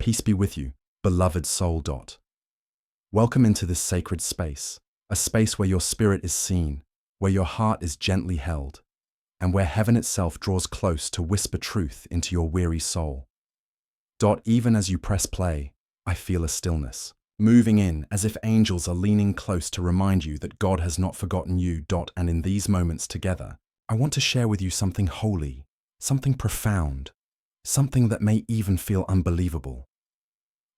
Peace be with you, beloved soul. Welcome into this sacred space, a space where your spirit is seen, where your heart is gently held, and where heaven itself draws close to whisper truth into your weary soul. Even as you press play, I feel a stillness, moving in as if angels are leaning close to remind you that God has not forgotten you. And in these moments together, I want to share with you something holy, something profound, something that may even feel unbelievable.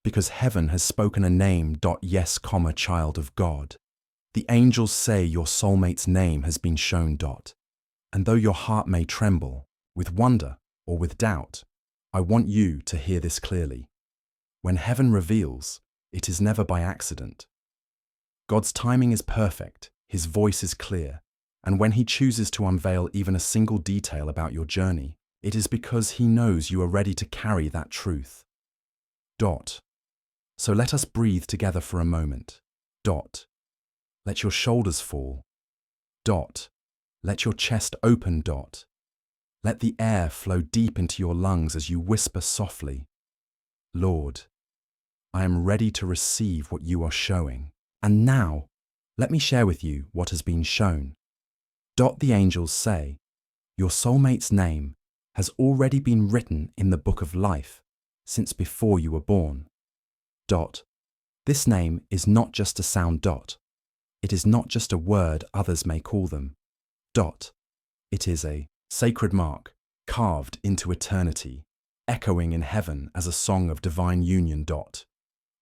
Because heaven has spoken a name. Yes, child of God. The angels say your soulmate's name has been shown. And though your heart may tremble, with wonder or with doubt, I want you to hear this clearly. When heaven reveals, it is never by accident. God's timing is perfect, His voice is clear, and when He chooses to unveil even a single detail about your journey, it is because He knows you are ready to carry that truth. So let us breathe together for a moment. Let your shoulders fall. Let your chest open. Let the air flow deep into your lungs as you whisper softly, Lord, I am ready to receive what you are showing. And now, let me share with you what has been shown. The angels say, your soulmate's name has already been written in the book of life since before you were born. This name is not just a sound. It is not just a word others may call them. It is a sacred mark carved into eternity, echoing in heaven as a song of divine union.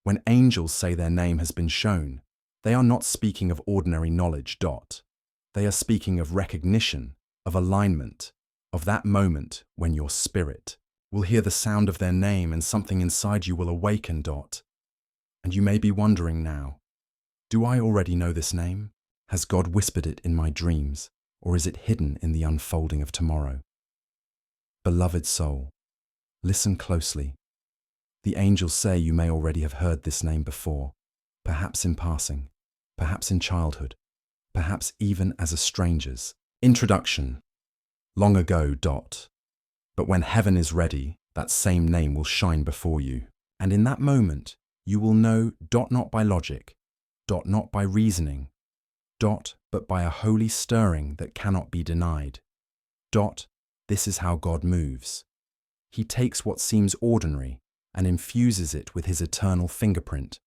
When angels say their name has been shown, they are not speaking of ordinary knowledge. They are speaking of recognition, of alignment, of that moment when your spirit will hear the sound of their name and something inside you will awaken. And you may be wondering now, do I already know this name? Has God whispered it in my dreams, or is it hidden in the unfolding of tomorrow? Beloved soul, listen closely. The angels say you may already have heard this name before, perhaps in passing, perhaps in childhood, perhaps even as a stranger's introduction, long ago. But when heaven is ready, that same name will shine before you. And in that moment, you will know, not by logic, not by reasoning, but by a holy stirring that cannot be denied. This is how God moves. He takes what seems ordinary and infuses it with His eternal fingerprint.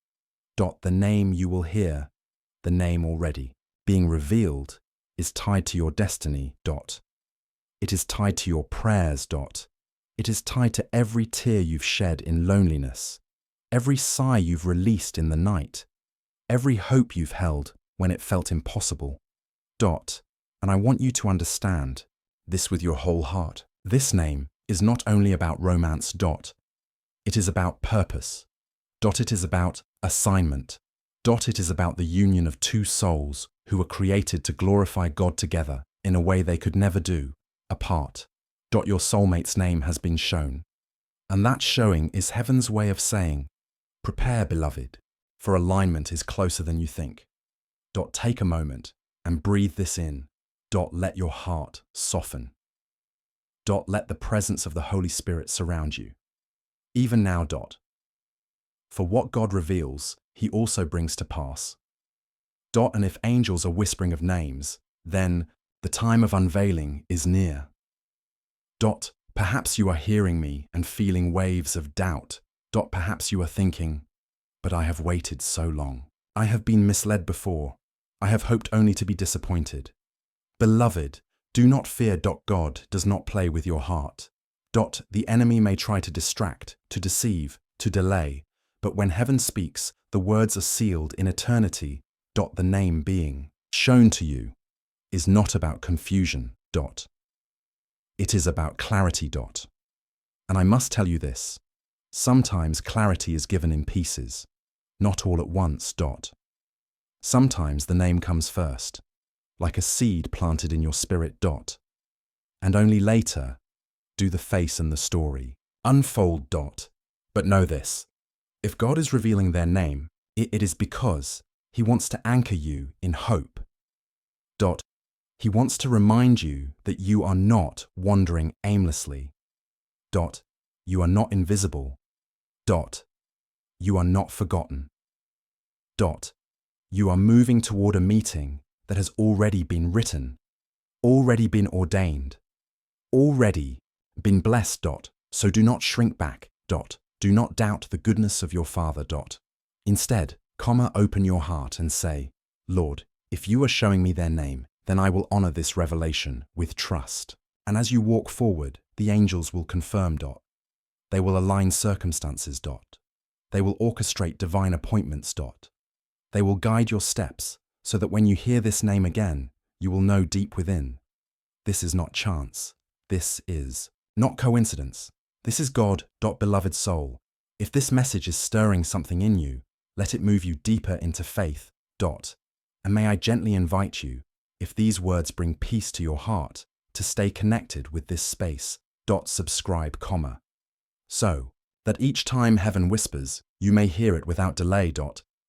The name you will hear, the name already being revealed, is tied to your destiny. It is tied to your prayers. It is tied to every tear you've shed in loneliness, every sigh you've released in the night, every hope you've held when it felt impossible. And I want you to understand this with your whole heart. This name is not only about romance. It is about purpose. It is about assignment. It is about the union of two souls who were created to glorify God together in a way they could never do apart. Your soulmate's name has been shown. And that showing is heaven's way of saying, prepare, beloved, for alignment is closer than you think. Take a moment and breathe this in. Let your heart soften. Let the presence of the Holy Spirit surround you. Even now. For what God reveals, He also brings to pass. And if angels are whispering of names, then the time of unveiling is near. Perhaps you are hearing me and feeling waves of doubt. Perhaps you are thinking, but I have waited so long. I have been misled before. I have hoped only to be disappointed. Beloved, do not fear. God does not play with your heart. The enemy may try to distract, to deceive, to delay, but when heaven speaks, the words are sealed in eternity. The name being shown to you is not about confusion. It is about clarity. And I must tell you this, sometimes clarity is given in pieces, not all at once. Sometimes the name comes first, like a seed planted in your spirit. And only later do the face and the story unfold. But know this, if God is revealing their name, it is because He wants to anchor you in hope. He wants to remind you that you are not wandering aimlessly. You are not invisible. Dot. You are not forgotten. Dot. You are moving toward a meeting that has already been written, already been ordained, already been blessed. Dot. So do not shrink back. Dot. Do not doubt the goodness of your Father. Dot. Instead, open your heart and say, Lord, if you are showing me their name, then I will honor this revelation with trust. And as you walk forward, the angels will confirm. Dot. They will align circumstances. Dot. They will orchestrate divine appointments. Dot. They will guide your steps so that when you hear this name again, you will know deep within. This is not chance. This is not coincidence. This is God. Beloved soul, if this message is stirring something in you, let it move you deeper into faith. Dot. And may I gently invite you, if these words bring peace to your heart, to stay connected with this space. Subscribe, so that each time heaven whispers, you may hear it without delay.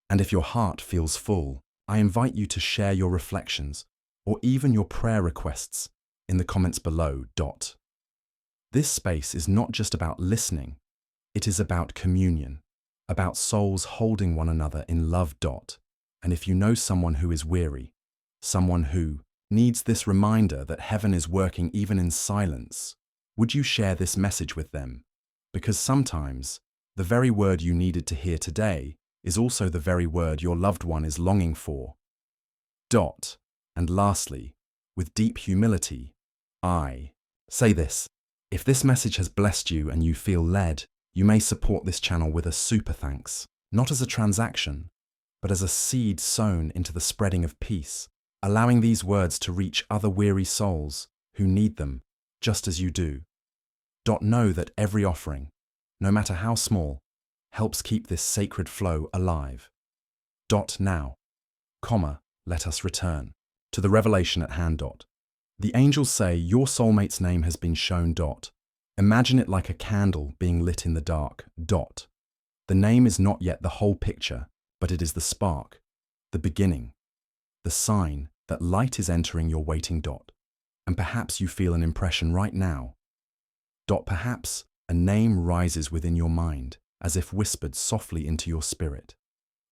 And if your heart feels full, I invite you to share your reflections or even your prayer requests in the comments below. This space is not just about listening, it is about communion, about souls holding one another in love. And if you know someone who is weary, someone who needs this reminder that heaven is working even in silence, would you share this message with them? Because sometimes the very word you needed to hear today is also the very word your loved one is longing for. And lastly, with deep humility, I say this. If this message has blessed you and you feel led, you may support this channel with a super thanks, not as a transaction, but as a seed sown into the spreading of peace, allowing these words to reach other weary souls who need them, just as you do. Know that every offering, no matter how small, helps keep this sacred flow alive. Now, let us return to the revelation at hand. The angels say your soulmate's name has been shown. Imagine it like a candle being lit in the dark. The name is not yet the whole picture, but it is the spark, the beginning, the sign that light is entering your waiting. And perhaps you feel an impression right now. Perhaps a name rises within your mind as if whispered softly into your spirit.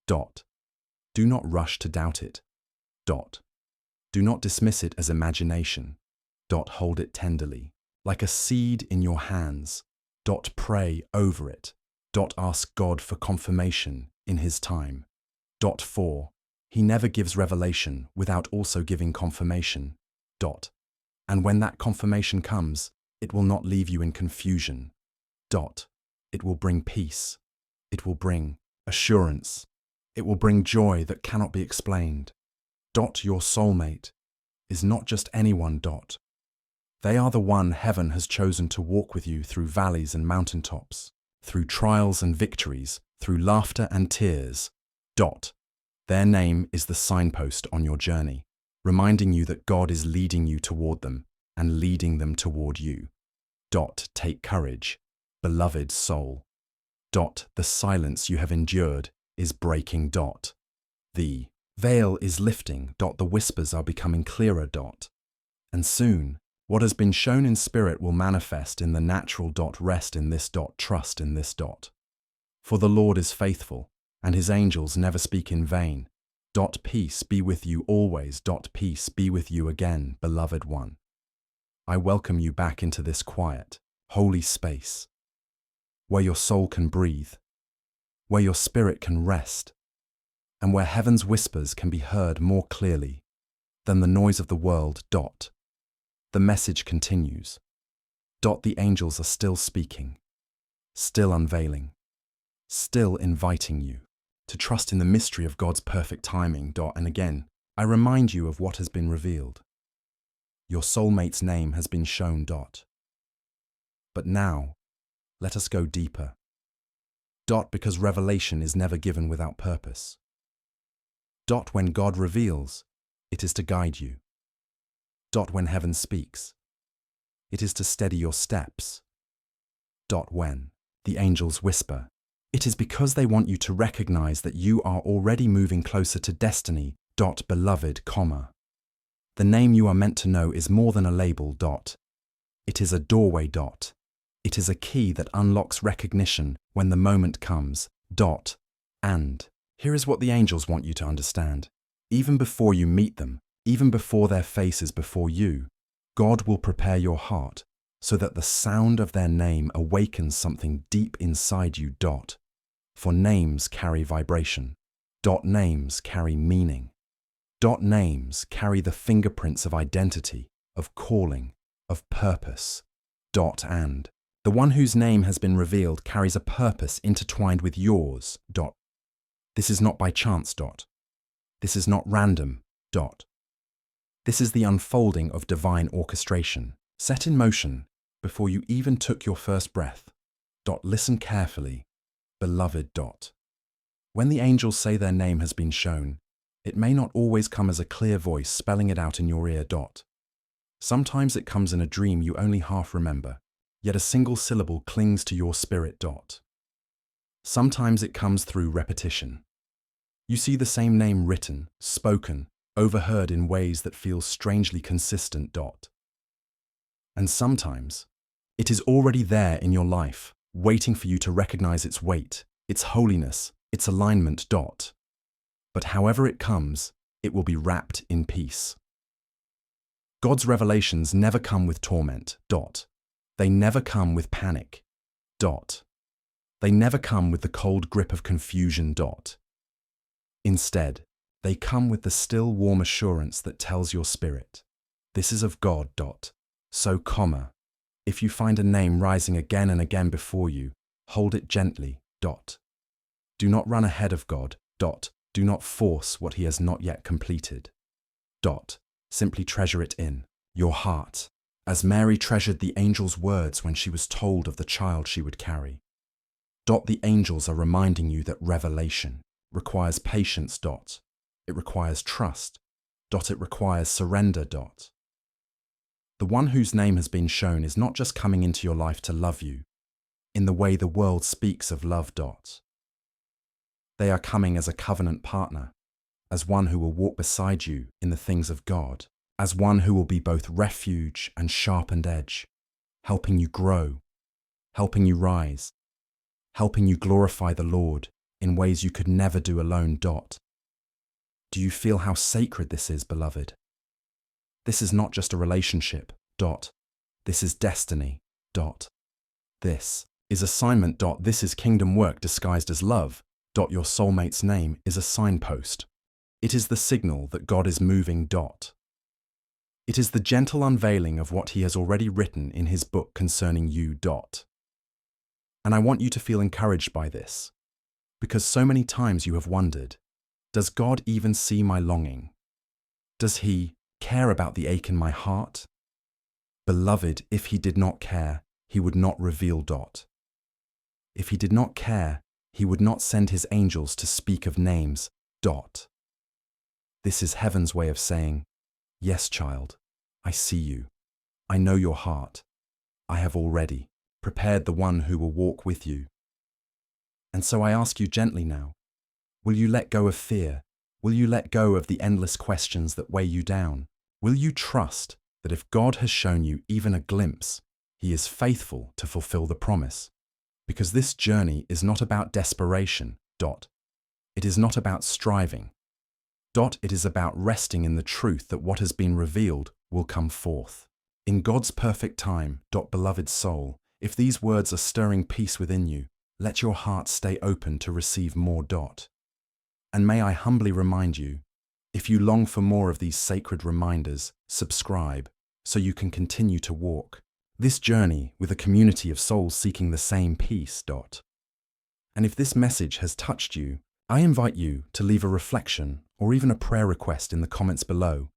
Do not rush to doubt it. Do not dismiss it as imagination. Hold it tenderly, like a seed in your hands. Pray over it. Ask God for confirmation in His time. For He never gives revelation without also giving confirmation. And when that confirmation comes, it will not leave you in confusion. It will bring peace. It will bring assurance. It will bring joy that cannot be explained. Your soulmate is not just anyone. They are the one heaven has chosen to walk with you through valleys and mountaintops, through trials and victories, through laughter and tears. Their name is the signpost on your journey, reminding you that God is leading you toward them and leading them toward you. Take courage, beloved soul. The silence you have endured is breaking. The veil is lifting. The whispers are becoming clearer. And soon, what has been shown in spirit will manifest in the natural. Rest in this. Trust in this. For the Lord is faithful, and His angels never speak in vain. Peace be with you always. Peace be with you again, beloved one. I welcome you back into this quiet, holy space, where your soul can breathe, where your spirit can rest, and where heaven's whispers can be heard more clearly than the noise of the world. The message continues. The angels are still speaking, still unveiling, still inviting you to trust in the mystery of God's perfect timing. And again, I remind you of what has been revealed. Your soulmate's name has been shown. But now, let us go deeper. Because revelation is never given without purpose. When God reveals, it is to guide you. When heaven speaks, it is to steady your steps. When the angels whisper, it is because they want you to recognize that you are already moving closer to destiny. Beloved, the name you are meant to know is more than a label. It is a doorway. It is a key that unlocks recognition when the moment comes. And here is what the angels want you to understand. Even before you meet them, even before their face is before you, God will prepare your heart so that the sound of their name awakens something deep inside you. For names carry vibration. Names carry meaning. Names carry the fingerprints of identity, of calling, of purpose. And the one whose name has been revealed carries a purpose intertwined with yours. This is not by chance. This is not random. This is the unfolding of divine orchestration, set in motion before you even took your first breath. Listen carefully, beloved. When the angels say their name has been shown, it may not always come as a clear voice spelling it out in your ear. Sometimes it comes in a dream you only half remember, yet a single syllable clings to your spirit. Sometimes it comes through repetition. You see the same name written, spoken, overheard in ways that feel strangely consistent. And sometimes it is already there in your life, waiting for you to recognize its weight, its holiness, its alignment. But however it comes, it will be wrapped in peace. God's revelations never come with torment. They never come with panic. They never come with the cold grip of confusion. Instead, they come with the still, warm assurance that tells your spirit, this is of God. So, if you find a name rising again and again before you, hold it gently. Do not run ahead of God. Do not force what He has not yet completed. Simply treasure it in your heart, as Mary treasured the angel's words when she was told of the child she would carry. The angels are reminding you that revelation requires patience. It requires trust. It requires surrender. The one whose name has been shown is not just coming into your life to love you in the way the world speaks of love. They are coming as a covenant partner, as one who will walk beside you in the things of God, as one who will be both refuge and sharpened edge, helping you grow, helping you rise, helping you glorify the Lord in ways you could never do alone. Do you feel how sacred this is, beloved? This is not just a relationship. This is destiny. This is assignment. This is kingdom work disguised as love. Your soulmate's name is a signpost. It is the signal that God is moving. It is the gentle unveiling of what He has already written in His book concerning you. And I want you to feel encouraged by this, because so many times you have wondered, does God even see my longing? Does He care about the ache in my heart? Beloved, if He did not care, He would not reveal. If He did not care, He would not send His angels to speak of names. This is heaven's way of saying, yes, child, I see you. I know your heart. I have already prepared the one who will walk with you. And so I ask you gently now, will you let go of fear? Will you let go of the endless questions that weigh you down? Will you trust that if God has shown you even a glimpse, He is faithful to fulfill the promise? Because this journey is not about desperation. It is not about striving. It is about resting in the truth that what has been revealed will come forth. In God's perfect time. Beloved soul, if these words are stirring peace within you, let your heart stay open to receive more. And may I humbly remind you, if you long for more of these sacred reminders, subscribe so you can continue to walk this journey with a community of souls seeking the same peace. And if this message has touched you, I invite you to leave a reflection or even a prayer request in the comments below.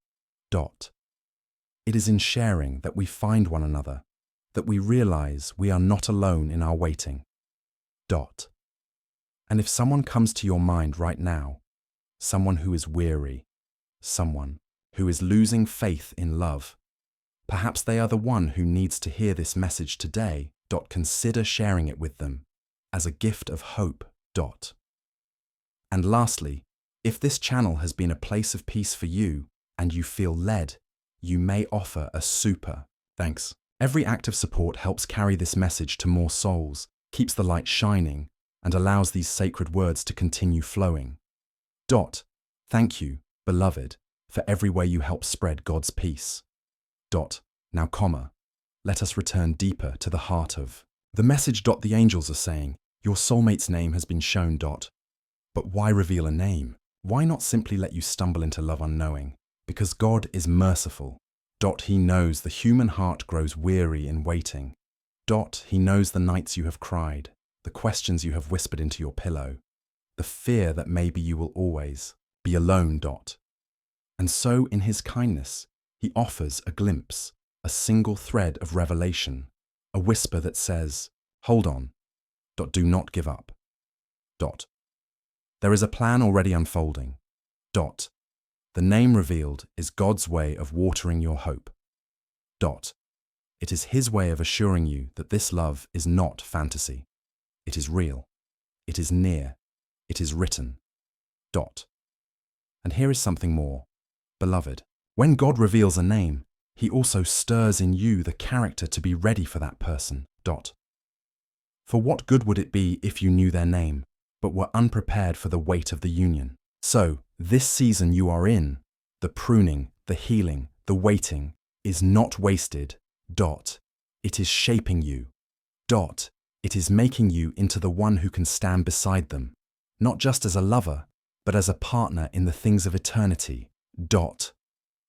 It is in sharing that we find one another, that we realize we are not alone in our waiting. And if someone comes to your mind right now, someone who is weary, someone who is losing faith in love, perhaps they are the one who needs to hear this message today. Consider sharing it with them as a gift of hope. And lastly, if this channel has been a place of peace for you and you feel led, you may offer a super thanks Every act of support helps carry this message to more souls, keeps the light shining, and allows these sacred words to continue flowing. Thank you, beloved, for every way you help spread God's peace. Now, let us return deeper to the heart of the message. The angels are saying, your soulmate's name has been shown. But why reveal a name? Why not simply let you stumble into love unknowing? Because God is merciful. He knows the human heart grows weary in waiting. He knows the nights you have cried, the questions you have whispered into your pillow, the fear that maybe you will always be alone. And so, in his kindness, he offers a glimpse, a single thread of revelation, a whisper that says, hold on. Do not give up. There is a plan already unfolding. The name revealed is God's way of watering your hope. It is his way of assuring you that this love is not fantasy. It is real. It is near. It is written. And here is something more. Beloved, when God reveals a name, he also stirs in you the character to be ready for that person. For what good would it be if you knew their name, but were unprepared for the weight of the union? So, this season you are in, the pruning, the healing, the waiting, is not wasted. It is shaping you. It is making you into the one who can stand beside them, not just as a lover, but as a partner in the things of eternity.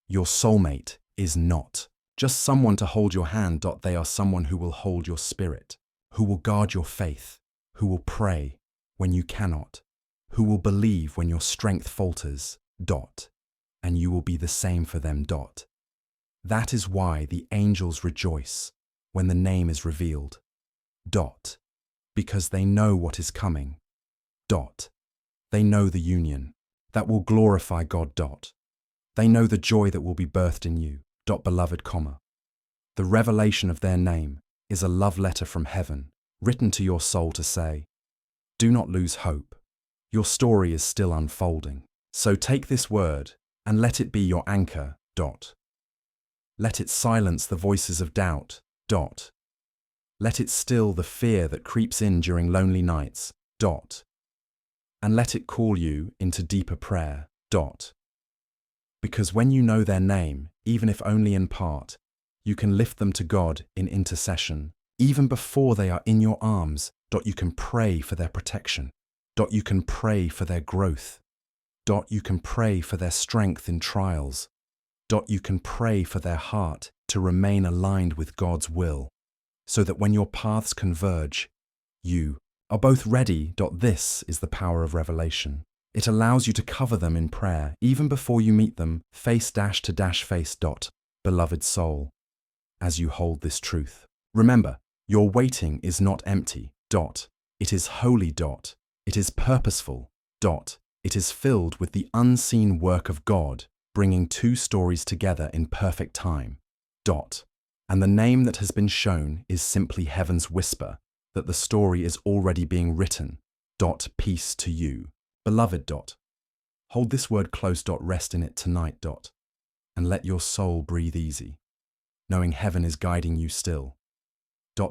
Your soulmate is not just someone to hold your hand. They are someone who will hold your spirit, who will guard your faith, who will pray when you cannot, who will believe when your strength falters. And you will be the same for them. That is why the angels rejoice when the name is revealed. Because they know what is coming. They know the union that will glorify God. They know the joy that will be birthed in you. Beloved, the revelation of their name is a love letter from heaven, written to your soul to say, do not lose hope. Your story is still unfolding. So take this word and let it be your anchor. Let it silence the voices of doubt. Let it still the fear that creeps in during lonely nights. And let it call you into deeper prayer. Because when you know their name, even if only in part, you can lift them to God in intercession. Even before they are in your arms, you can pray for their protection. You can pray for their growth. You can pray for their strength in trials. You can pray for their heart to remain aligned with God's will, so that when your paths converge, you are both ready. This is the power of revelation. It allows you to cover them in prayer, even before you meet them, face to face. Beloved soul, as you hold this truth, remember, your waiting is not empty. It is holy. It is purposeful. It is filled with the unseen work of God, bringing two stories together in perfect time. And the name that has been shown is simply heaven's whisper that the story is already being written. Peace to you, beloved. Hold this word close. Rest in it tonight. And let your soul breathe easy, knowing heaven is guiding you still.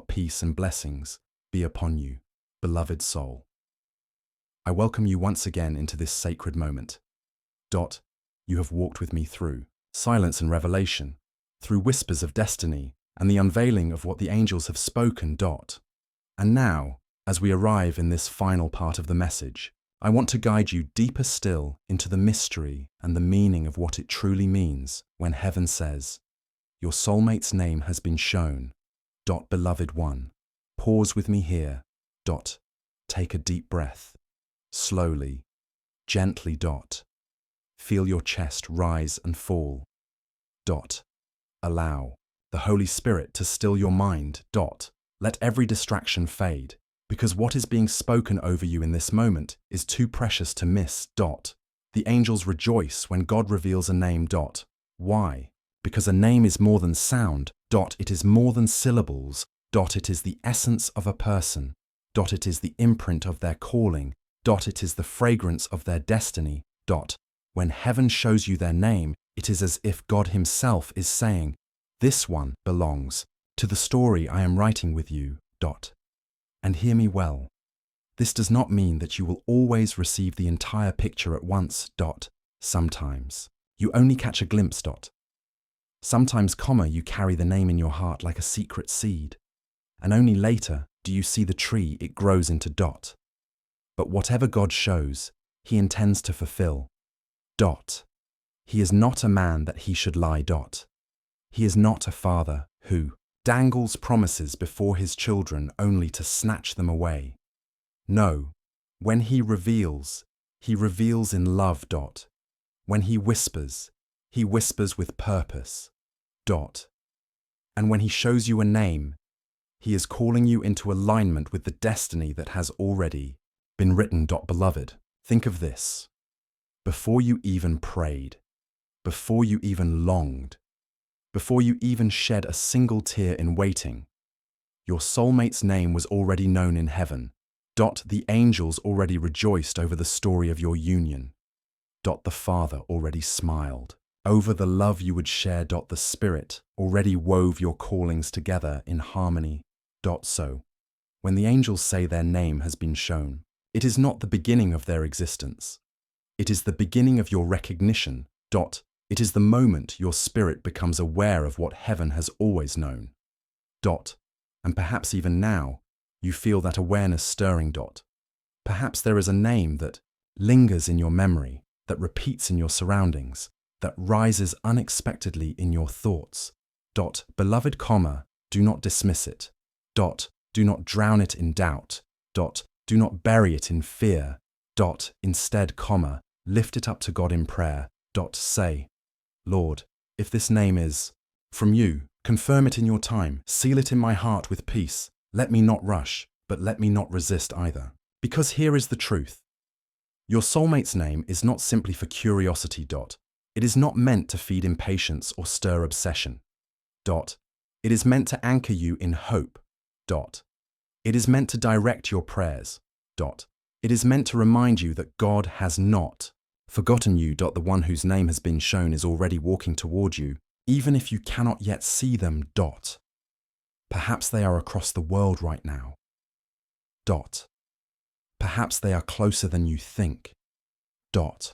Peace and blessings be upon you, beloved soul. I welcome you once again into this sacred moment. You have walked with me through silence and revelation, through whispers of destiny and the unveiling of what the angels have spoken. And now, as we arrive in this final part of the message, I want to guide you deeper still into the mystery and the meaning of what it truly means when heaven says, your soulmate's name has been shown. Beloved one, pause with me here. Take a deep breath. Slowly, gently. Feel your chest rise and fall. Allow the Holy Spirit to still your mind. Let every distraction fade, because what is being spoken over you in this moment is too precious to miss. The angels rejoice when God reveals a name. Why? Because a name is more than sound. It is more than syllables. It is the essence of a person. It is the imprint of their calling. It is the fragrance of their destiny. When heaven shows you their name, it is as if God himself is saying, this one belongs. to the story I am writing with you, dot. And hear me well. This does not mean that you will always receive the entire picture at once, dot. Sometimes you only catch a glimpse, dot. Sometimes, comma, you carry the name in your heart like a secret seed, and only later do you see the tree it grows into, dot. But whatever God shows, he intends to fulfill, dot. He is not a man that he should lie, dot. He is not a father who dangles promises before his children only to snatch them away. No, when he reveals in love, dot. When he whispers with purpose, dot. And when he shows you a name, he is calling you into alignment with the destiny that has already been written, dot. Beloved, think of this. Before you even prayed, before you even longed, before you even shed a single tear in waiting, your soulmate's name was already known in heaven, dot. The angels already rejoiced over the story of your union, dot. The Father already smiled over the love you would share, dot. The Spirit already wove your callings together in harmony, dot. So, when the angels say their name has been shown, it is not the beginning of their existence. It is the beginning of your recognition, dot. It is the moment your spirit becomes aware of what heaven has always known, dot. And perhaps even now, you feel that awareness stirring, dot. Perhaps there is a name that lingers in your memory, that repeats in your surroundings, that rises unexpectedly in your thoughts, dot. Beloved, comma, do not dismiss it, dot. Do not drown it in doubt, dot. Do not bury it in fear, dot. Instead, comma, lift it up to God in prayer, dot. Say, Lord, if this name is from you, confirm it in your time, seal it in my heart with peace. Let me not rush, but let me not resist either. Because here is the truth. Your soulmate's name is not simply for curiosity, dot. It is not meant to feed impatience or stir obsession, dot. It is meant to anchor you in hope, dot. It is meant to direct your prayers, dot. It is meant to remind you that God has not forgotten you, dot. The one whose name has been shown is already walking toward you, even if you cannot yet see them, dot. Perhaps they are across the world right now, dot. Perhaps they are closer than you think, dot.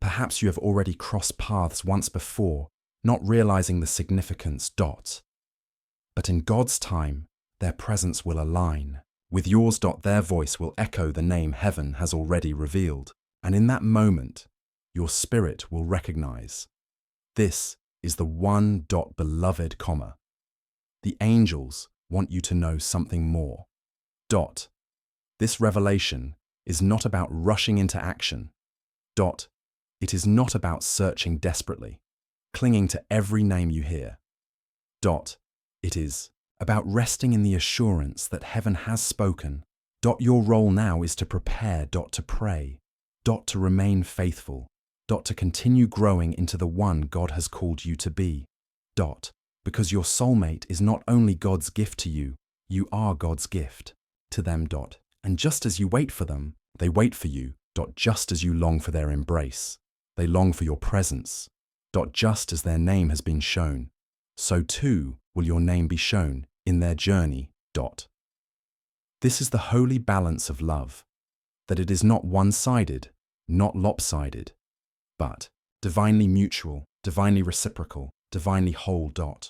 Perhaps you have already crossed paths once before, not realizing the significance, dot. But in God's time, their presence will align with yours, dot. Their voice will echo the name heaven has already revealed. And in that moment, your spirit will recognize this is the one, dot. Beloved, comma. The angels want you to know something more, dot. This revelation is not about rushing into action, dot. It is not about searching desperately, clinging to every name you hear, dot. It is about resting in the assurance that heaven has spoken, dot. Your role now is to prepare, dot. To pray, dot. To remain faithful, dot. To continue growing into the one God has called you to be, dot. Because your soulmate is not only God's gift to you, you are God's gift to them, dot. And just as you wait for them, they wait for you, dot. Just as you long for their embrace, they long for your presence, dot. Just as their name has been shown, so too will your name be shown in their journey, dot. This is the holy balance of love, that it is not one-sided, not lopsided, but divinely mutual, divinely reciprocal, divinely whole, dot.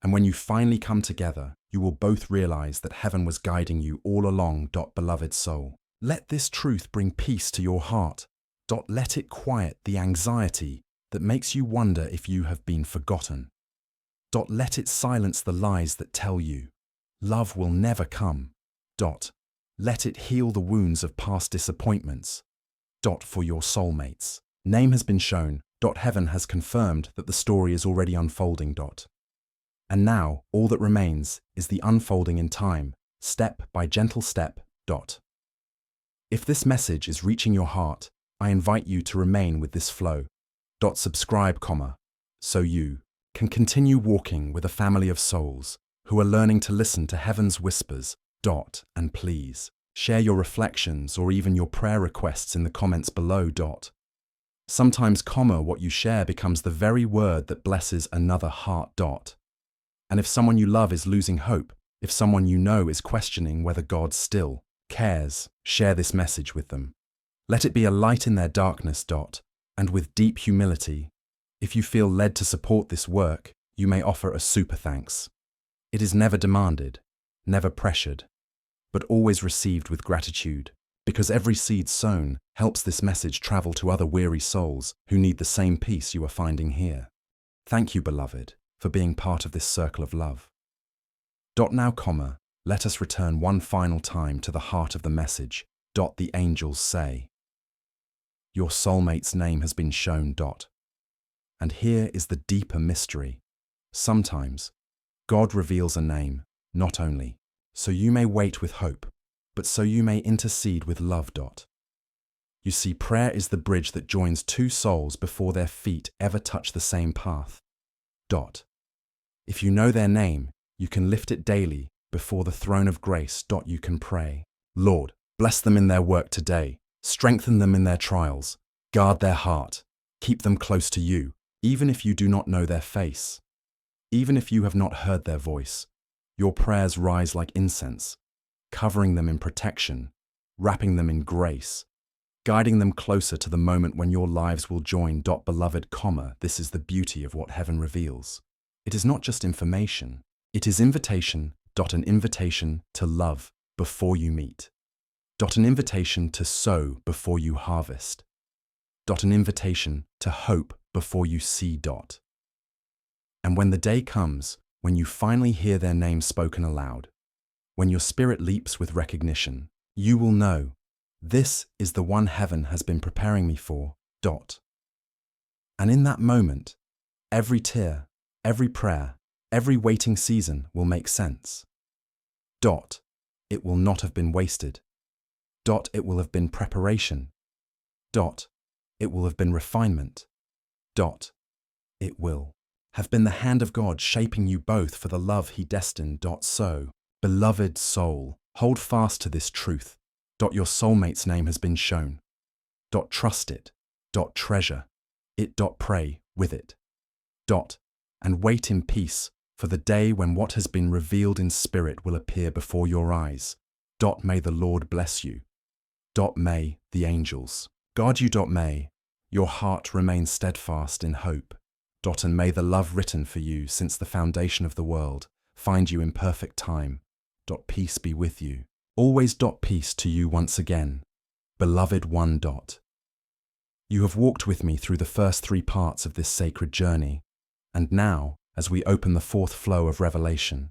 And when you finally come together, you will both realize that heaven was guiding you all along, dot. Beloved soul, let this truth bring peace to your heart, dot. Let it quiet the anxiety that makes you wonder if you have been forgotten, dot. Let it silence the lies that tell you love will never come, dot. Let it heal the wounds of past disappointments, dot. For your soulmates, name has been shown, dot. Heaven has confirmed that the story is already unfolding, dot. And now all that remains is the unfolding in time, step by gentle step, dot. If this message is reaching your heart, I invite you to remain with this flow, dot. Subscribe, comma, so you can continue walking with a family of souls who are learning to listen to heaven's whispers, dot. And please share your reflections or even your prayer requests in the comments below, dot. Sometimes, comma, what you share becomes the very word that blesses another heart, dot. And if someone you love is losing hope, if someone you know is questioning whether God still cares, share this message with them. Let it be a light in their darkness. And with deep humility, if you feel led to support this work, you may offer a super thanks. It is never demanded, never pressured, but always received with gratitude, because every seed sown helps this message travel to other weary souls who need the same peace you are finding here. Thank you, beloved, for being part of this circle of love. Now, let us return one final time to the heart of the message. The angels say, your soulmate's name has been shown. And here is the deeper mystery. Sometimes, God reveals a name, not only so you may wait with hope, but so you may intercede with love. You see, prayer is the bridge that joins two souls before their feet ever touch the same path. If you know their name, you can lift it daily before the throne of grace. You can pray, Lord, bless them in their work today, strengthen them in their trials, guard their heart, keep them close to you, even if you do not know their face. Even if you have not heard their voice, your prayers rise like incense, covering them in protection, wrapping them in grace, guiding them closer to the moment when your lives will join. Beloved, this is the beauty of what heaven reveals. It is not just information, it is invitation. An invitation to love before you meet. An invitation to sow before you harvest. An invitation to hope before you see. And when the day comes, when you finally hear their name spoken aloud, when your spirit leaps with recognition, you will know, this is the one heaven has been preparing me for. And in that moment, every tear, every prayer, every waiting season will make sense. It will not have been wasted. It will have been preparation. It will have been refinement. It will have been the hand of God shaping you both for the love He destined. So, beloved soul, hold fast to this truth. Your soulmate's name has been shown. Trust it. Treasure it. Pray with it. And wait in peace for the day when what has been revealed in spirit will appear before your eyes. May the Lord bless you. May the angels guard you. May your heart remain steadfast in hope. And may the love written for you since the foundation of the world find you in perfect time. Peace be with you. Always. Peace to you once again. Beloved one. You have walked with me through the first 3 parts of this sacred journey, and now, as we open the 4th flow of revelation,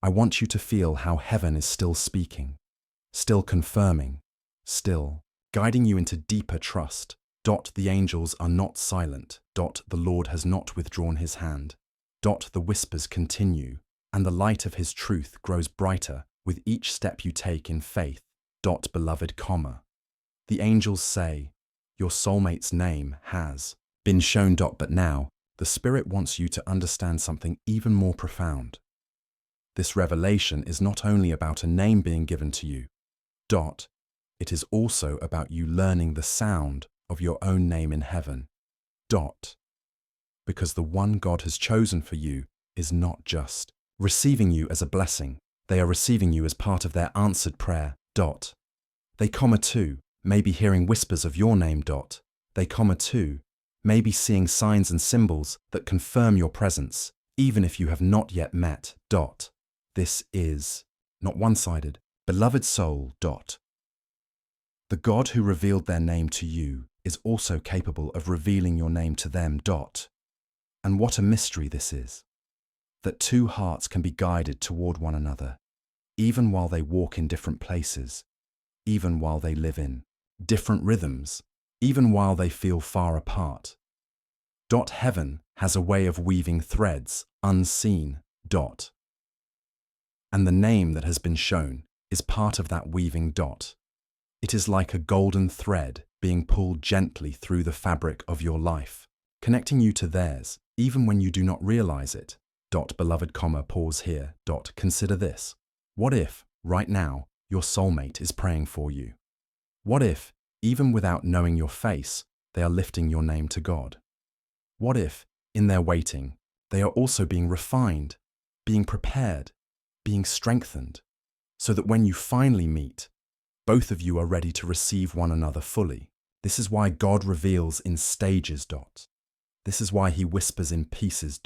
I want you to feel how heaven is still speaking, still confirming, still guiding you into deeper trust. The angels are not silent. The Lord has not withdrawn His hand. The whispers continue, and the light of His truth grows brighter with each step you take in faith. Beloved, the angels say, your soulmate's name has been shown. But now, the Spirit wants you to understand something even more profound. This revelation is not only about a name being given to you. It is also about you learning the sound of your own name in heaven. Because the one God has chosen for you is not just receiving you as a blessing, they are receiving you as part of their answered prayer. They, too, may be hearing whispers of your name. They, too, may be seeing signs and symbols that confirm your presence, even if you have not yet met. This is not one-sided. Beloved soul. The God who revealed their name to you is also capable of revealing your name to them. And what a mystery this is, that 2 hearts can be guided toward one another, even while they walk in different places, even while they live in different rhythms, even while they feel far apart. Heaven has a way of weaving threads unseen. And the name that has been shown is part of that weaving. It is like a golden thread being pulled gently through the fabric of your life, connecting you to theirs, even when you do not realize it. Beloved, pause here. Consider this. What if, right now, your soulmate is praying for you? What if, even without knowing your face, they are lifting your name to God? What if, in their waiting, they are also being refined, being prepared, being strengthened, so that when you finally meet, both of you are ready to receive one another fully. This is why God reveals in stages. This is why he whispers in pieces.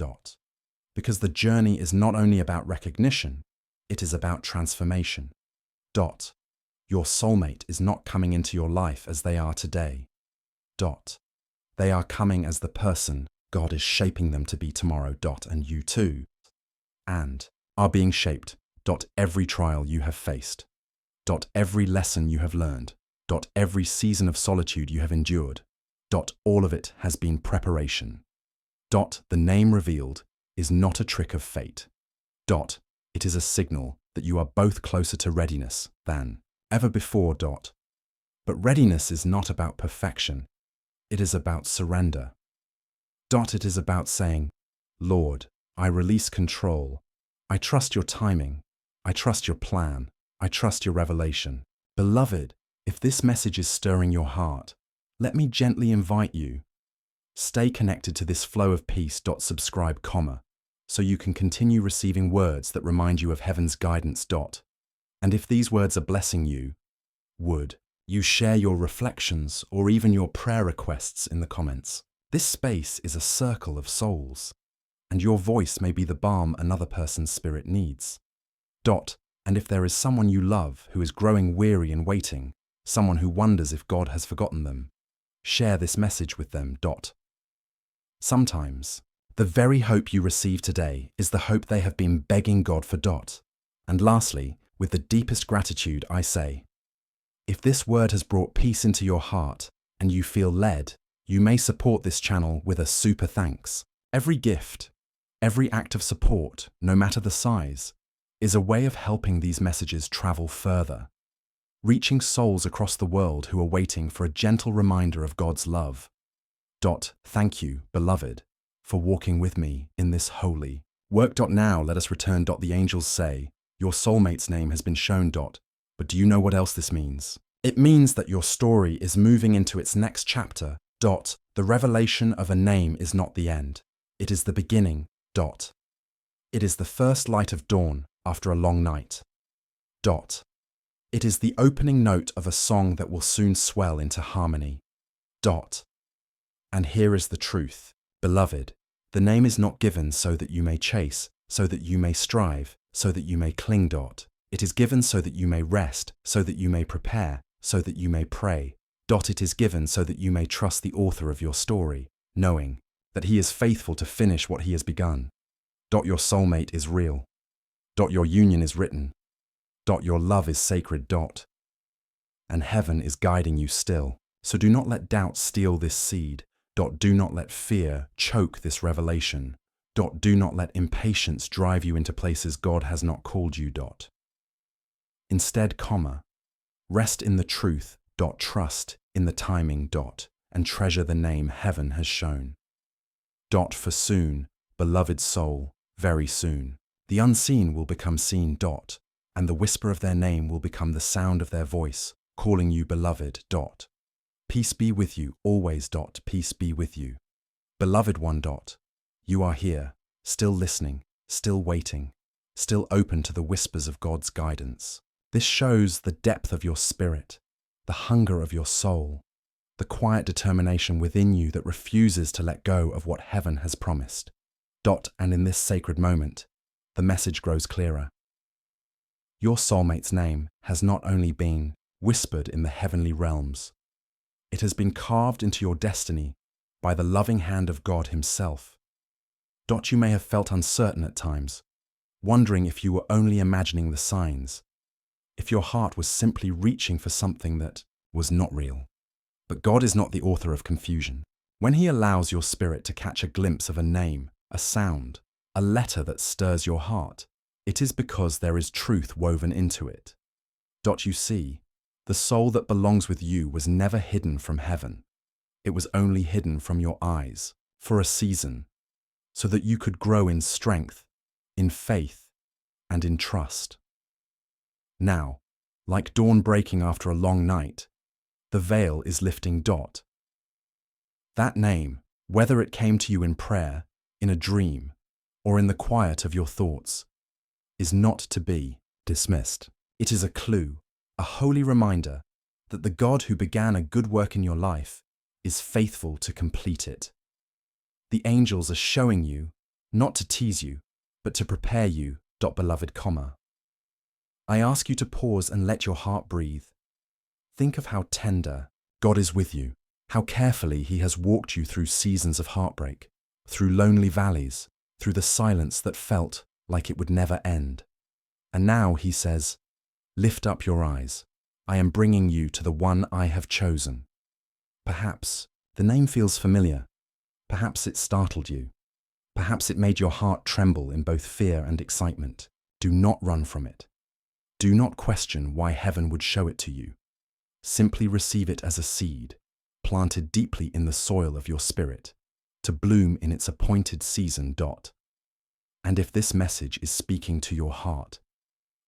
Because the journey is not only about recognition, it is about transformation. Your soulmate is not coming into your life as they are today. They are coming as the person God is shaping them to be tomorrow. And you too. And are being shaped. Every trial you have faced. Every lesson you have learned. Every season of solitude you have endured. All of it has been preparation. The name revealed is not a trick of fate. It is a signal that you are both closer to readiness than ever before. But readiness is not about perfection. It is about surrender. It is about saying, Lord, I release control. I trust your timing. I trust your plan. I trust your revelation. Beloved, if this message is stirring your heart, let me gently invite you. Stay connected to this flow of peace. Subscribe, so you can continue receiving words that remind you of heaven's guidance. And if these words are blessing you, would you share your reflections or even your prayer requests in the comments? This space is a circle of souls, and your voice may be the balm another person's spirit needs. And if there is someone you love who is growing weary and waiting, someone who wonders if God has forgotten them, share this message with them. Sometimes, the very hope you receive today is the hope they have been begging God for. And lastly, with the deepest gratitude, I say, if this word has brought peace into your heart and you feel led, you may support this channel with a super thanks. Every gift, every act of support, no matter the size, is a way of helping these messages travel further, reaching souls across the world who are waiting for a gentle reminder of God's love. Thank you, beloved, for walking with me in this holy work. Now let us return. The angels say, your soulmate's name has been shown. But do you know what else this means? It means that your story is moving into its next chapter. The revelation of a name is not the end. It is the beginning. It is the first light of dawn after a long night. It is the opening note of a song that will soon swell into harmony. And here is the truth, beloved. The name is not given so that you may chase, so that you may strive, so that you may cling. It is given so that you may rest, so that you may prepare, so that you may pray. It is given so that you may trust the author of your story, knowing that he is faithful to finish what he has begun. Your soulmate is real. Your union is written. Your love is sacred. And heaven is guiding you still. So do not let doubt steal this seed. Do not let fear choke this revelation. Do not let impatience drive you into places God has not called you. Instead, rest in the truth. Trust in the timing. And treasure the name heaven has shown. For soon, beloved soul, very soon, the unseen will become seen. And the whisper of their name will become the sound of their voice, calling you beloved. Peace be with you always. Peace be with you. Beloved one. You are here, still listening, still waiting, still open to the whispers of God's guidance. This shows the depth of your spirit, the hunger of your soul, the quiet determination within you that refuses to let go of what heaven has promised. And in this sacred moment, the message grows clearer. Your soulmate's name has not only been whispered in the heavenly realms, it has been carved into your destiny by the loving hand of God himself. You may have felt uncertain at times, wondering if you were only imagining the signs, if your heart was simply reaching for something that was not real. But God is not the author of confusion. When he allows your spirit to catch a glimpse of a name, a sound, a letter that stirs your heart, it is because there is truth woven into it. You see, the soul that belongs with you was never hidden from heaven. It was only hidden from your eyes for a season, so that you could grow in strength, in faith, and in trust. Now, like dawn breaking after a long night, the veil is lifting. That name, whether it came to you in prayer, in a dream, or in the quiet of your thoughts, is not to be dismissed. It is a clue, a holy reminder that the God who began a good work in your life is faithful to complete it. The angels are showing you, not to tease you, but to prepare you, beloved, comma. I ask you to pause and let your heart breathe. Think of how tender God is with you, how carefully He has walked you through seasons of heartbreak, through lonely valleys, through the silence that felt like it would never end. And now He says, lift up your eyes. I am bringing you to the one I have chosen. Perhaps the name feels familiar. Perhaps it startled you. Perhaps it made your heart tremble in both fear and excitement. Do not run from it. Do not question why heaven would show it to you. Simply receive it as a seed, planted deeply in the soil of your spirit, to bloom in its appointed season. And if this message is speaking to your heart,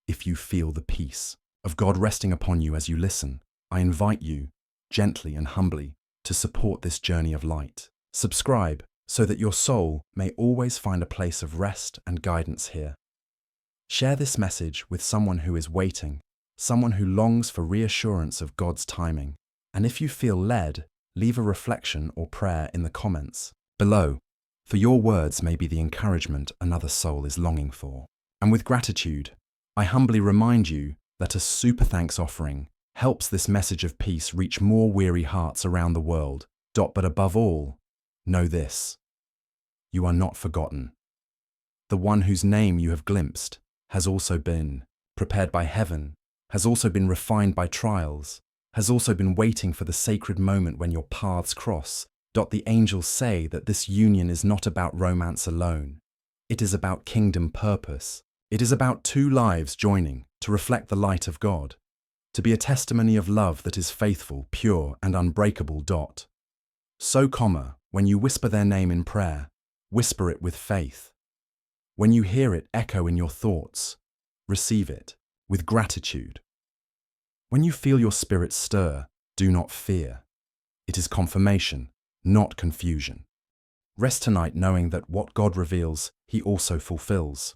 if you feel the peace of God resting upon you as you listen, I invite you, gently and humbly, to support this journey of light. Subscribe so that your soul may always find a place of rest and guidance here. Share this message with someone who is waiting, someone who longs for reassurance of God's timing. And if you feel led, leave a reflection or prayer in the comments below, for your words may be the encouragement another soul is longing for. And with gratitude, I humbly remind you that a super thanks offering helps this message of peace reach more weary hearts around the world. But above all, know this: you are not forgotten. The one whose name you have glimpsed has also been prepared by heaven, has also been refined by trials, has also been waiting for the sacred moment when your paths cross. The angels say that this union is not about romance alone. It is about kingdom purpose. It is about two lives joining to reflect the light of God, to be a testimony of love that is faithful, pure, and unbreakable. So, when you whisper their name in prayer, whisper it with faith. When you hear it echo in your thoughts, receive it with gratitude. When you feel your spirit stir, do not fear. It is confirmation, not confusion. Rest tonight knowing that what God reveals, He also fulfills.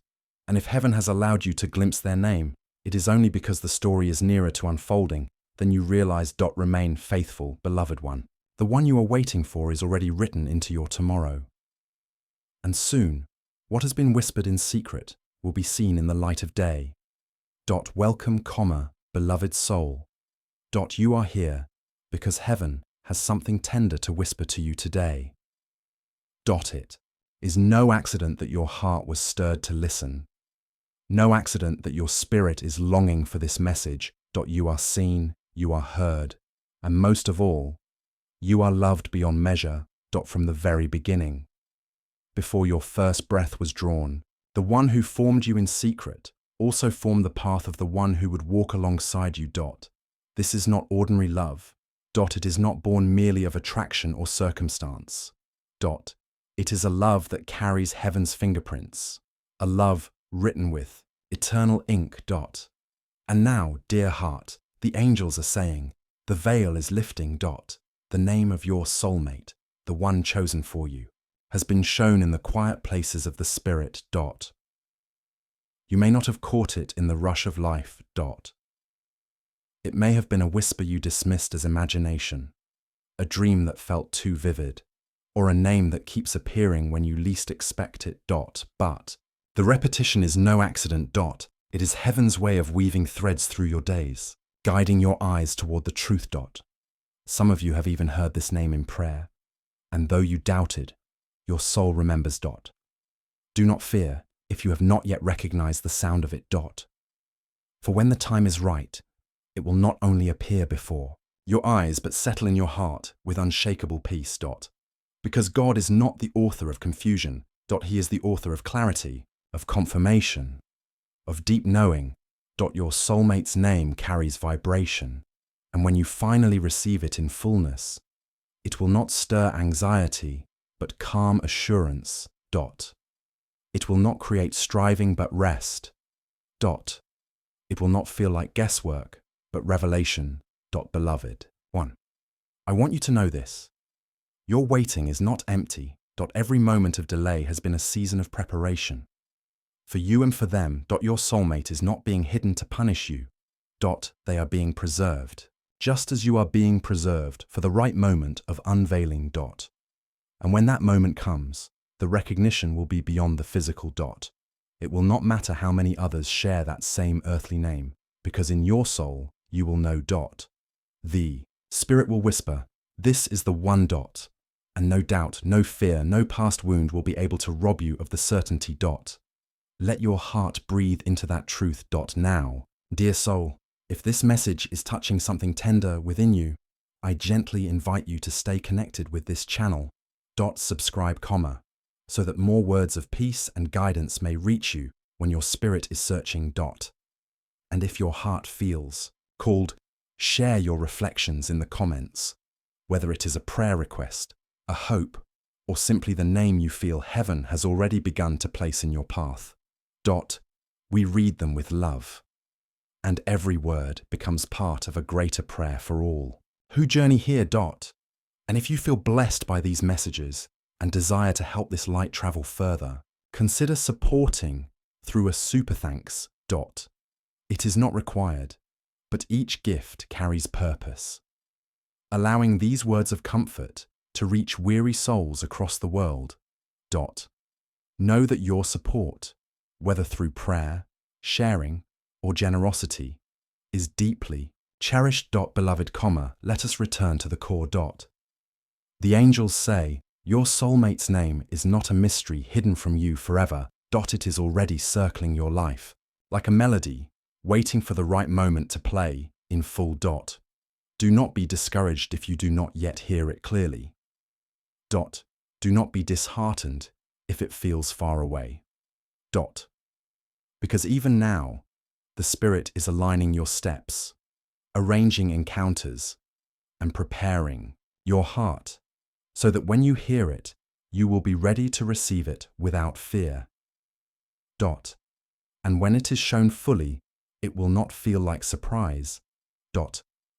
And if heaven has allowed you to glimpse their name, it is only because the story is nearer to unfolding than you realize. Remain faithful, beloved one. The one you are waiting for is already written into your tomorrow. And soon, what has been whispered in secret will be seen in the light of day. Welcome, beloved soul. You are here because heaven has something tender to whisper to you today. It is no accident that your heart was stirred to listen. No accident that your spirit is longing for this message. You are seen, you are heard, and most of all, you are loved beyond measure. From the very beginning. Before your first breath was drawn, the one who formed you in secret also formed the path of the one who would walk alongside you. This is not ordinary love. It is not born merely of attraction or circumstance. It is a love that carries heaven's fingerprints, a love written with eternal ink. And now, dear heart, the angels are saying, the veil is lifting. The name of your soulmate, the one chosen for you, has been shown in the quiet places of the spirit. You may not have caught it in the rush of life. It may have been a whisper you dismissed as imagination, a dream that felt too vivid, or a name that keeps appearing when you least expect it. But the repetition is no accident. It is heaven's way of weaving threads through your days, guiding your eyes toward the truth. Some of you have even heard this name in prayer, and though you doubted, your soul remembers. Do not fear if you have not yet recognized the sound of it. For when the time is right, it will not only appear before your eyes, but settle in your heart with unshakable peace. Because God is not the author of confusion. He is the author of clarity, of confirmation, of deep knowing. Your soulmate's name carries vibration. And when you finally receive it in fullness, it will not stir anxiety, but calm assurance. It will not create striving, but rest. It will not feel like guesswork, but revelation. Beloved one, I want you to know this. Your waiting is not empty. Every moment of delay has been a season of preparation. For you and for them, your soulmate is not being hidden to punish you. They are being preserved, just as you are being preserved for the right moment of unveiling. And when that moment comes, the recognition will be beyond the physical. It will not matter how many others share that same earthly name, because in your soul, you will know. The Spirit will whisper, "This is the one." And no doubt, no fear, no past wound will be able to rob you of the certainty. Let your heart breathe into that truth. Now, dear soul, if this message is touching something tender within you, I gently invite you to stay connected with this channel. Subscribe, so that more words of peace and guidance may reach you when your spirit is searching. And if your heart feels called, share your reflections in the comments, whether it is a prayer request, a hope, or simply the name you feel heaven has already begun to place in your path. We read them with love, and every word becomes part of a greater prayer for all who journey here. And if you feel blessed by these messages and desire to help this light travel further, consider supporting through a super thanks. It is not required, but each gift carries purpose, allowing these words of comfort to reach weary souls across the world. Know that your support, whether through prayer, sharing, or generosity, is deeply cherished. Beloved, let us return to the core. The angels say, your soulmate's name is not a mystery hidden from you forever. It is already circling your life, like a melody, waiting for the right moment to play in full. Do not be discouraged if you do not yet hear it clearly. Do not be disheartened if it feels far away. Because even now, the Spirit is aligning your steps, arranging encounters, and preparing your heart so that when you hear it, you will be ready to receive it without fear. And when it is shown fully, it will not feel like surprise.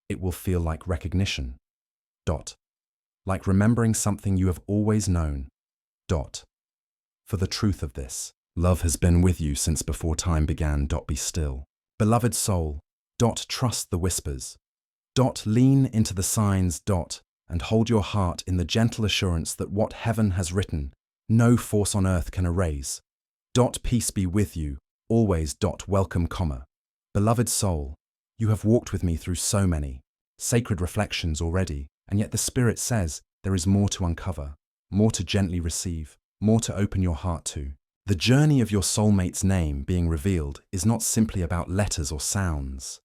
It will feel like recognition. Like remembering something you have always known. For the truth of this, love has been with you since before time began. Be still. Beloved soul, trust the whispers. Lean into the signs. And hold your heart in the gentle assurance that what heaven has written, no force on earth can erase. Peace be with you, always. Welcome, beloved soul, you have walked with me through so many sacred reflections already, and yet the Spirit says there is more to uncover, more to gently receive, more to open your heart to. The journey of your soulmate's name being revealed is not simply about letters or sounds.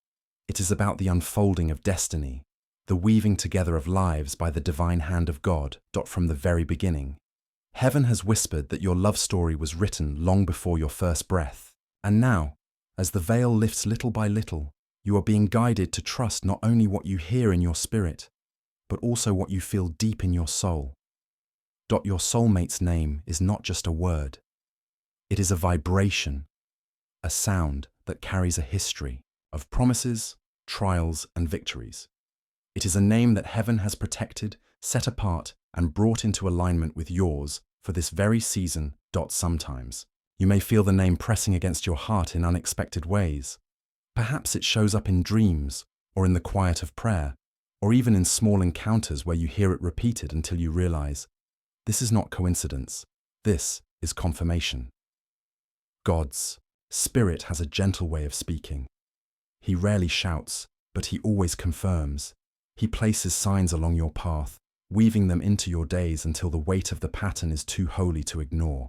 It is about the unfolding of destiny, the weaving together of lives by the divine hand of God. From the very beginning, heaven has whispered that your love story was written long before your first breath. And now, as the veil lifts little by little, you are being guided to trust not only what you hear in your spirit, but also what you feel deep in your soul. Your soulmate's name is not just a word. It is a vibration, a sound that carries a history of promises, trials, and victories. It is a name that heaven has protected, set apart, and brought into alignment with yours for this very season. Sometimes you may feel the name pressing against your heart in unexpected ways. Perhaps it shows up in dreams, or in the quiet of prayer, or even in small encounters where you hear it repeated until you realize, this is not coincidence, this is confirmation. God's Spirit has a gentle way of speaking. He rarely shouts, but he always confirms. He places signs along your path, weaving them into your days until the weight of the pattern is too holy to ignore.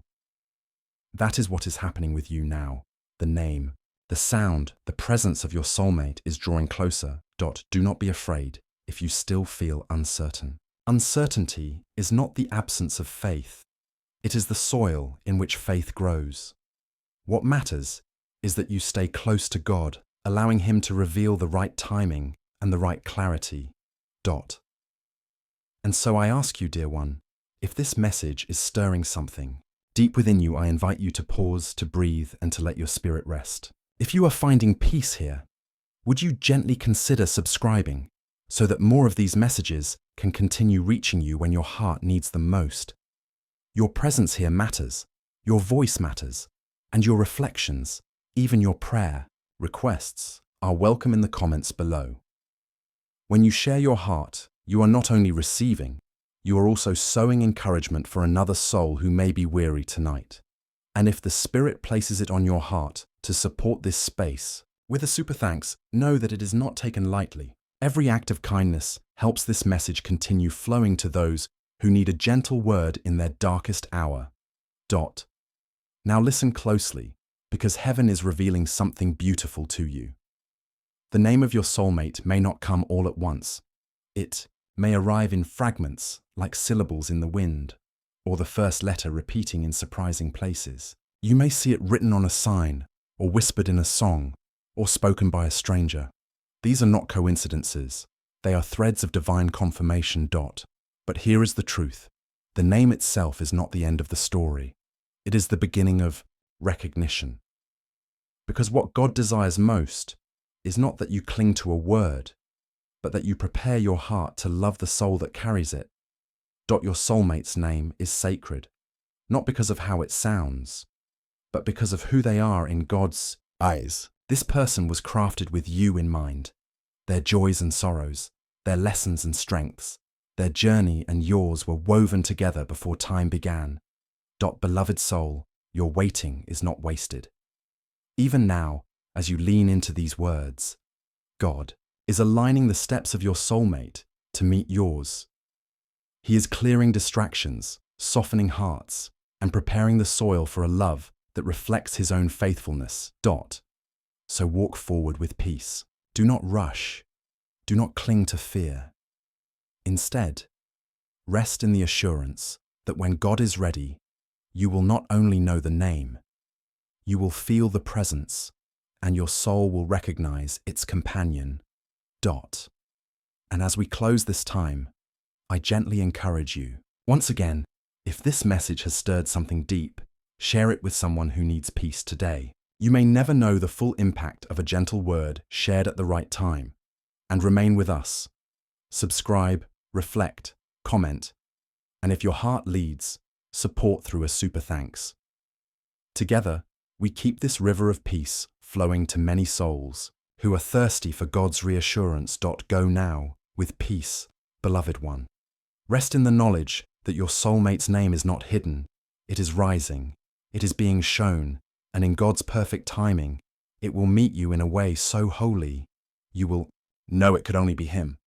That is what is happening with you now. The name, the sound, the presence of your soulmate is drawing closer. Do not be afraid if you still feel uncertain. Uncertainty is not the absence of faith. It is the soil in which faith grows. What matters is that you stay close to God, allowing Him to reveal the right timing and the right clarity. And so I ask you, dear one, if this message is stirring something deep within you, I invite you to pause, to breathe, and to let your spirit rest. If you are finding peace here, would you gently consider subscribing so that more of these messages can continue reaching you when your heart needs them most? Your presence here matters, your voice matters, and your reflections, even your prayer requests, are welcome in the comments below. When you share your heart, you are not only receiving, you are also sowing encouragement for another soul who may be weary tonight. And if the Spirit places it on your heart to support this space with a super thanks, know that it is not taken lightly. Every act of kindness helps this message continue flowing to those who need a gentle word in their darkest hour. Now listen closely, because heaven is revealing something beautiful to you. The name of your soulmate may not come all at once. It may arrive in fragments, like syllables in the wind, or the first letter repeating in surprising places. You may see it written on a sign, or whispered in a song, or spoken by a stranger. These are not coincidences. They are threads of divine confirmation. But here is the truth. The name itself is not the end of the story. It is the beginning of recognition. Because what God desires most is not that you cling to a word, but that you prepare your heart to love the soul that carries it. Your soulmate's name is sacred, not because of how it sounds, but because of who they are in God's eyes. This person was crafted with you in mind, their joys and sorrows, their lessons and strengths, their journey and yours were woven together before time began. Beloved soul, your waiting is not wasted. Even now, as you lean into these words, God is aligning the steps of your soulmate to meet yours. He is clearing distractions, softening hearts, and preparing the soil for a love that reflects His own faithfulness. So walk forward with peace. Do not rush. Do not cling to fear. Instead, rest in the assurance that when God is ready, you will not only know the name, you will feel the presence, and your soul will recognize its companion. And as we close this time, I gently encourage you. Once again, if this message has stirred something deep, share it with someone who needs peace today. You may never know the full impact of a gentle word shared at the right time. And remain with us. Subscribe, reflect, comment, and if your heart leads, support through a super thanks. Together, we keep this river of peace flowing to many souls who are thirsty for God's reassurance. Go now with peace, beloved one. Rest in the knowledge that your soulmate's name is not hidden. It is rising, it is being shown, and in God's perfect timing, it will meet you in a way so holy, you will know it could only be Him.